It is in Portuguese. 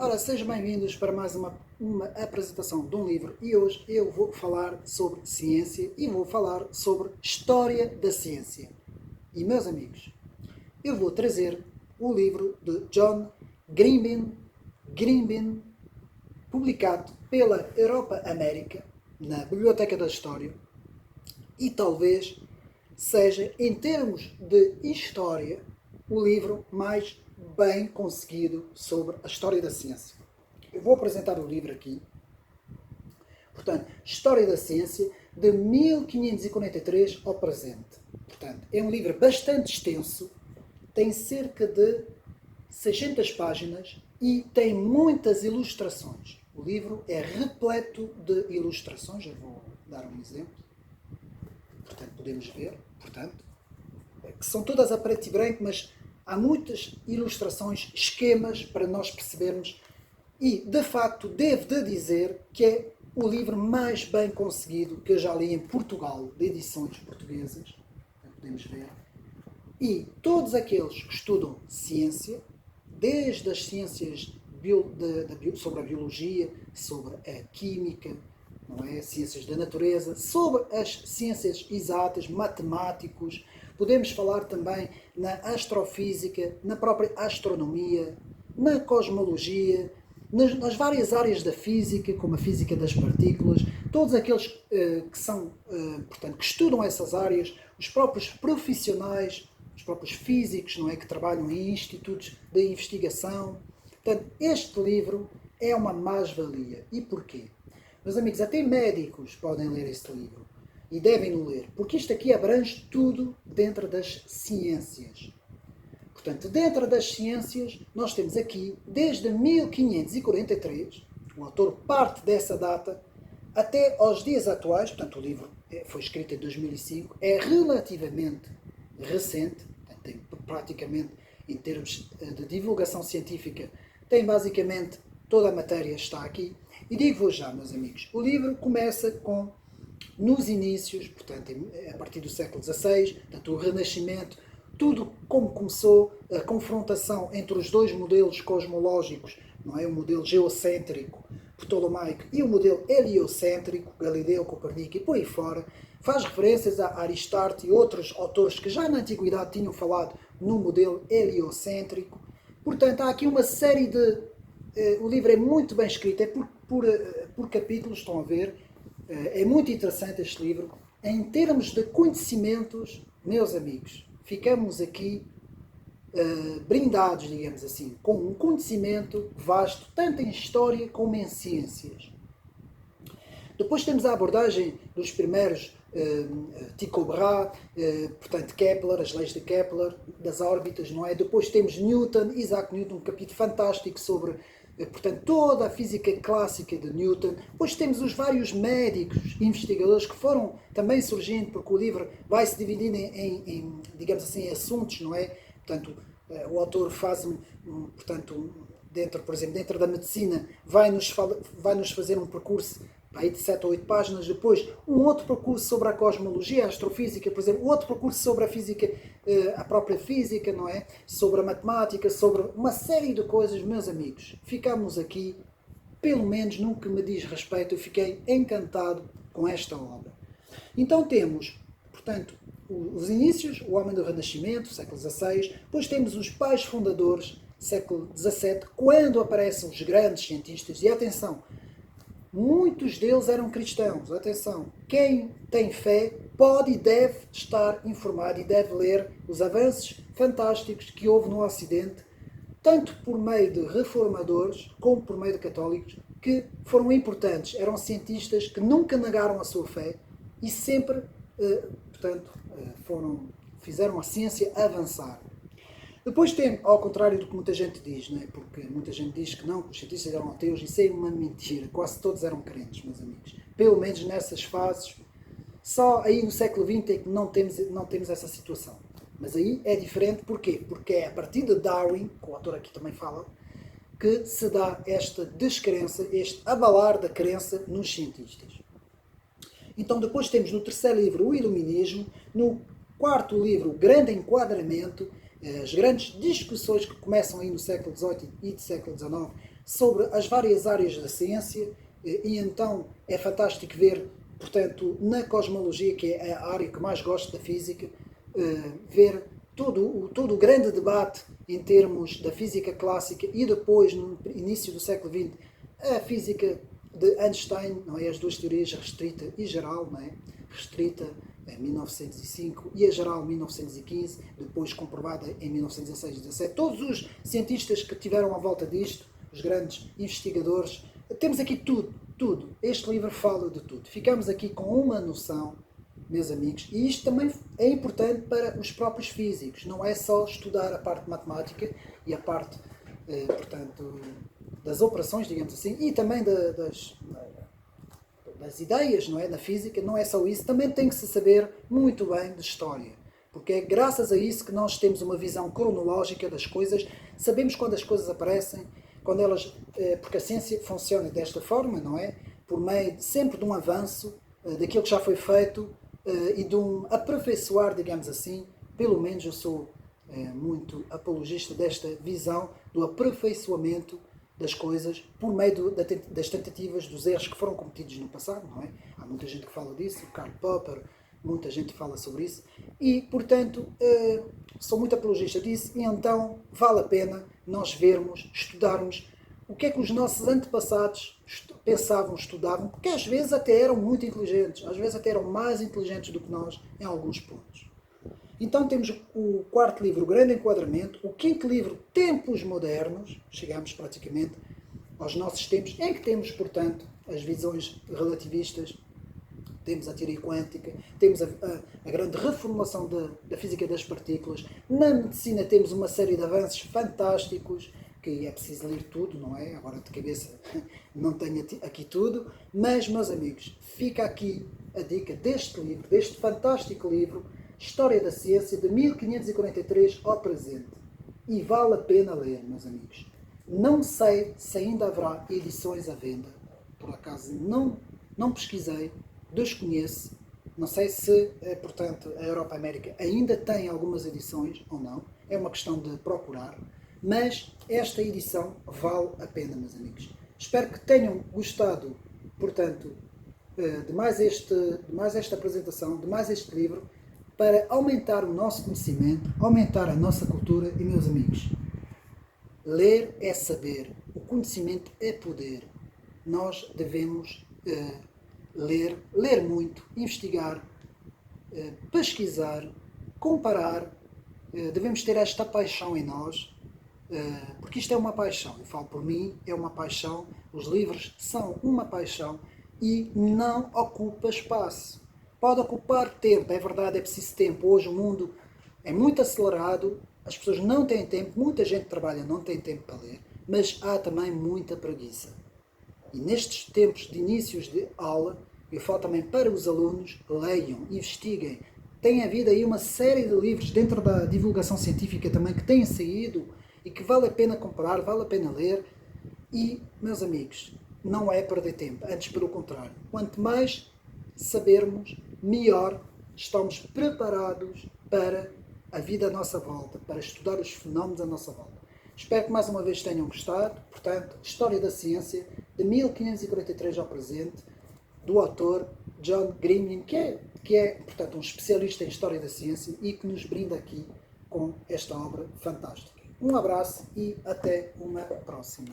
Ora, sejam bem-vindos para mais uma apresentação de um livro e hoje eu vou falar sobre ciência e vou falar sobre história da ciência. E, meus amigos, eu vou trazer o livro de John Grinben, publicado pela Europa América, na Biblioteca da História, e talvez seja, em termos de história, o livro mais bem conseguido sobre a história da ciência. Eu vou apresentar o livro aqui. Portanto, História da Ciência, de 1543 ao presente. Portanto, é um livro bastante extenso, tem cerca de 600 páginas e tem muitas ilustrações. O livro é repleto de ilustrações, eu vou dar um exemplo. Portanto, podemos ver, que são todas a preto e branco, mas há muitas ilustrações, esquemas para nós percebermos e, de facto, devo de dizer que é o livro mais bem conseguido que eu já li em Portugal, de edições portuguesas, podemos ver. E todos aqueles que estudam ciência, desde as ciências sobre a biologia, sobre a química, não é? Ciências da natureza, sobre as ciências exatas, matemáticos, podemos falar também na astrofísica, na própria astronomia, na cosmologia, nas várias áreas da física, como a física das partículas, todos aqueles que estudam essas áreas, os próprios profissionais, os próprios físicos, não é, que trabalham em institutos de investigação. Portanto, este livro é uma mais-valia. E porquê? Meus amigos, até médicos podem ler este livro. E devem-no ler, porque isto aqui abrange tudo dentro das ciências. Portanto, dentro das ciências, nós temos aqui, desde 1543, o autor parte dessa data, até aos dias atuais, portanto, o livro foi escrito em 2005, é relativamente recente, tem praticamente, em termos de divulgação científica, tem basicamente toda a matéria está aqui. E digo-vos já, meus amigos, o livro começa nos inícios, portanto, a partir do século XVI, portanto, o Renascimento, tudo como começou a confrontação entre os dois modelos cosmológicos, não é? O modelo geocêntrico, ptolomaico, e o modelo heliocêntrico, Galileu, Copérnico e por aí fora, faz referências a Aristarco e outros autores que já na antiguidade tinham falado no modelo heliocêntrico. Portanto, há aqui uma série de... O livro é muito bem escrito, é por capítulos, estão a ver. É muito interessante este livro. Em termos de conhecimentos, meus amigos, ficamos aqui brindados, digamos assim, com um conhecimento vasto, tanto em história como em ciências. Depois temos a abordagem dos primeiros Tycho Brahe, portanto Kepler, as leis de Kepler, das órbitas, não é? Depois temos Newton, Isaac Newton, um capítulo fantástico sobre portanto, toda a física clássica de Newton. Depois temos os vários médicos, investigadores que foram também surgindo, porque o livro vai se dividindo em digamos assim, assuntos, não é? Portanto, o autor faz, portanto, por exemplo, dentro da medicina, vai-nos fazer um percurso aí de 7 ou 8 páginas, depois um outro percurso sobre a cosmologia, a astrofísica, por exemplo, outro percurso sobre a física, a própria física, não é? Sobre a matemática, sobre uma série de coisas, meus amigos. Ficamos aqui, pelo menos no que me diz respeito, eu fiquei encantado com esta obra. Então temos, portanto, os inícios, o homem do Renascimento, século XVI, depois temos os pais fundadores, século XVII, quando aparecem os grandes cientistas, e atenção, muitos deles eram cristãos. Atenção, quem tem fé pode e deve estar informado e deve ler os avanços fantásticos que houve no Ocidente, tanto por meio de reformadores como por meio de católicos, que foram importantes. Eram cientistas que nunca negaram a sua fé e sempre, fizeram a ciência avançar. Depois tem, ao contrário do que muita gente diz, não é? Porque muita gente diz que não, que os cientistas eram ateus, isso é uma mentira, quase todos eram crentes, meus amigos. Pelo menos nessas fases, só aí no século XX é que não temos essa situação. Mas aí é diferente, porquê? Porque é a partir de Darwin, que o autor aqui também fala, que se dá esta descrença, este abalar da crença nos cientistas. Então depois temos no terceiro livro o Iluminismo, no quarto livro o Grande Enquadramento, as grandes discussões que começam aí no século XVIII e do século XIX sobre as várias áreas da ciência, e então é fantástico ver, portanto, na cosmologia, que é a área que mais gosto da física, ver todo o grande debate em termos da física clássica e depois, no início do século XX, a física de Einstein, não é? As duas teorias, restrita e geral, não é? Restrita em 1905 e a geral em 1915, depois comprovada em 1916 e 17. Todos os cientistas que tiveram à volta disto, os grandes investigadores, temos aqui tudo, tudo. Este livro fala de tudo. Ficamos aqui com uma noção, meus amigos, e isto também é importante para os próprios físicos. Não é só estudar a parte matemática e a parte, portanto, das operações, digamos assim, e também das ideias, não é? Na física, não é só isso. Também tem que se saber muito bem de história. Porque é graças a isso que nós temos uma visão cronológica das coisas, sabemos quando as coisas aparecem, quando elas, porque a ciência funciona desta forma, não é? Por meio sempre de um avanço daquilo que já foi feito e de um aperfeiçoar, digamos assim. Pelo menos eu sou muito apologista desta visão do aperfeiçoamento das coisas por meio das tentativas, dos erros que foram cometidos no passado, não é? Há muita gente que fala disso, o Karl Popper, muita gente fala sobre isso, e, portanto, sou muito apologista disso, e então vale a pena nós vermos, estudarmos o que é que os nossos antepassados pensavam, estudavam, porque às vezes até eram muito inteligentes, às vezes até eram mais inteligentes do que nós em alguns pontos. Então temos o quarto livro, o Grande Enquadramento, o quinto livro, Tempos Modernos, chegamos praticamente aos nossos tempos, em que temos, portanto, as visões relativistas, temos a teoria quântica, temos a grande reformulação da física das partículas. Na medicina temos uma série de avanços fantásticos, que é preciso ler tudo, não é? Agora de cabeça não tenho aqui tudo, mas, meus amigos, fica aqui a dica deste livro, deste fantástico livro, História da Ciência, de 1543 ao presente. E vale a pena ler, meus amigos. Não sei se ainda haverá edições à venda, por acaso não pesquisei, desconheço, não sei se, portanto, a Europa América ainda tem algumas edições ou não, é uma questão de procurar, mas esta edição vale a pena, meus amigos. Espero que tenham gostado, portanto, de mais esta apresentação, de mais este livro, para aumentar o nosso conhecimento, aumentar a nossa cultura. E, meus amigos, ler é saber, o conhecimento é poder. Nós devemos ler muito, investigar, pesquisar, comparar. Devemos ter esta paixão em nós, porque isto é uma paixão. Eu falo por mim, é uma paixão. Os livros são uma paixão e não ocupa espaço. Pode ocupar tempo, é verdade, é preciso tempo. Hoje o mundo é muito acelerado, as pessoas não têm tempo, muita gente trabalha, não tem tempo para ler, mas há também muita preguiça. E nestes tempos de inícios de aula, eu falo também para os alunos, leiam, investiguem. Tem havido aí uma série de livros dentro da divulgação científica também que têm saído e que vale a pena comprar, vale a pena ler. E, meus amigos, não é perder tempo, antes pelo contrário. Quanto mais sabermos, melhor estamos preparados para a vida à nossa volta, para estudar os fenómenos à nossa volta. Espero que mais uma vez tenham gostado. Portanto, História da Ciência, de 1543 ao presente, do autor John Grimling, que é, portanto, um especialista em História da Ciência e que nos brinda aqui com esta obra fantástica. Um abraço e até uma próxima.